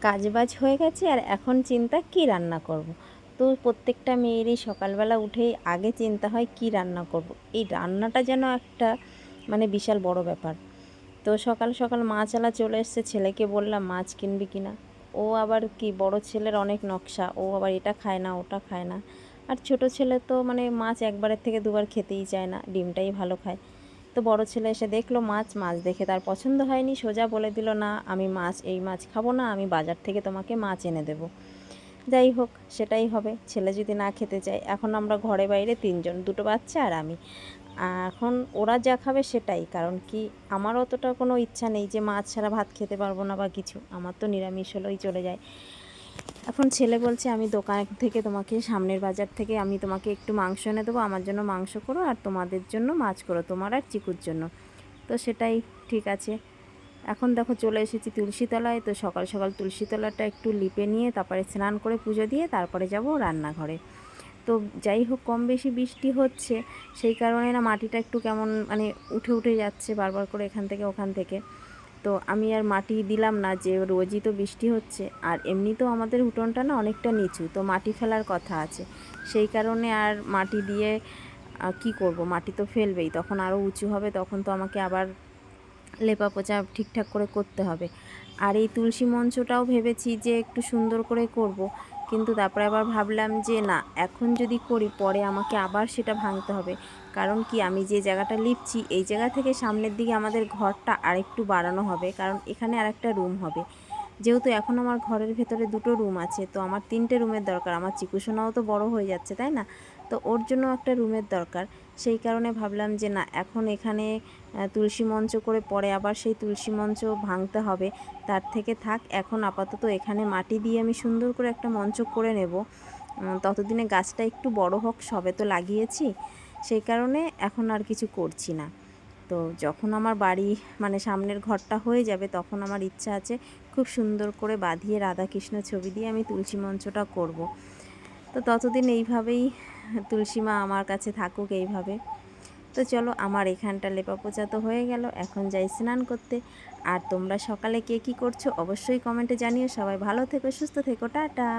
কাজবাজ হয়ে গেছে আর এখন চিন্তা কি রান্না করব। তো প্রত্যেকটা মেয়েরই সকালবেলা উঠেই আগে চিন্তা হয় কি রান্না করব। এই রান্নাটা যেন একটা বিশাল বড় ব্যাপার। তো সকাল সকাল মাছওয়ালা চলে এসেছে, ছেলেকে বললাম মাছ কিনবি কিনা। ও আবার কি, বড় ছেলের অনেক নকশা, ও আবার এটা খায় না ওটা খায় না। আর ছোট ছেলে তো মাছ একবারের থেকে দুবার খেতেই চায় না, ডিমটাই ভালো খায়। তো বড় ছেলে এসে দেখলো মাছ, মাছ দেখে তার পছন্দ হয়নি, সোজা বলে দিল না আমি এই মাছ খাবো না, আমি বাজার থেকে তোমাকে মাছ এনে দেবো। যাই হোক, সেটাই হবে, ছেলে যদি না খেতে চায়। এখন আমরা ঘরে বাইরে তিনজন, দুটো বাচ্চা আর আমি। এখন ওরা যা খাবে সেটাই, কারণ কি আমার অতটা কোনো ইচ্ছা নেই যে মাছ ছাড়া ভাত খেতে পারবো না বা কিছু, আমার তো নিরামিষ হলেই চলে যায়। এখন ছেলে বলছে আমি দোকান থেকে তোমাকে, সামনের বাজার থেকে আমি তোমাকে একটু মাংস এনে দেবো, আমার জন্য মাংস করো আর তোমাদের জন্য মাছ করো, তোমার আর চিকুর জন্য। তো সেটাই ঠিক আছে। এখন দেখো চলে এসেছি তুলসীতলায়। তো সকাল সকাল তুলসীতলাটা একটু লিপে নিয়ে তারপরে স্নান করে পুজো দিয়ে তারপরে যাব রান্নাঘরে। তো যাই হোক, কম বেশি বৃষ্টি হচ্ছে, সেই কারণে না মাটিটা একটু কেমন উঠে উঠে যাচ্ছে বারবার করে এখান থেকে ওখান থেকে। তো আমি আর মাটি দিলাম না, যে রোজই তো বৃষ্টি হচ্ছে, আর এমনিতেও আমাদের উঠোনটা না অনেকটা নিচু, তো মাটি ফেলার কথা আছে, সেই কারণে আর মাটি দিয়ে কি করব, মাটি তো ফেলবেই, তখন আরও উঁচু হবে, তখন তো আমাকে আবার লেপা পোচা ঠিকঠাক করে করতে হবে। আর এই তুলসী মঞ্চটাও ভেবেছি যে একটু সুন্দর করে করব, কিন্তু তারপরে আবার ভাবলাম যে না, এখন যদি করি পরে আমাকে আবার সেটা ভাঙতে হবে। কারণ কি, আমি যে জায়গাটা লিপছি এই জায়গা থেকে সামনের দিকে আমাদের ঘরটা আরেকটু বাড়ানো হবে, কারণ এখানে আরেকটা রুম হবে। যেহেতু এখন আমার ঘরের ভেতরে দুটো রুম আছে, তো আমার তিনটে রুমের দরকার। আমার চিকুসোনাও তো বড় হয়ে যাচ্ছে, তাই না? তো ওর জন্য একটা রুমের দরকার। সেই কারণে ভাবলাম যে না, এখন এখানে তুলসী মঞ্চ করে পরে আবার সেই তুলসী মঞ্চ ভাঙতে হবে, তার থেকে থাক, এখন আপাতত এখানে মাটি দিয়ে আমি সুন্দর করে একটা মঞ্চ করে নেব। ততদিনে গাছটা একটু বড় হোক, সবে তো লাগিয়েছি, সেই কারণে এখন আর কিছু করছি না। তো যখন আমার বাড়ি সামনের ঘরটা হয়ে যাবে, তখন আমার ইচ্ছা আছে খুব সুন্দর করে বাঁধিয়ে রাধাকৃষ্ণ ছবি দিয়ে আমি তুলসী মঞ্চটা করব। তো ততদিন এইভাবেই তুলসী মা আমার কাছে থাকুক এইভাবে। তো চলো, আমার এখানটা লেপা পোচা তো হয়ে গেল, এখন যাই স্নান করতে। আর তোমরা সকালে কে কী করছো অবশ্যই কমেন্টে জানিও। সবাই ভালো থেকো, সুস্থ থেকো, টাটা।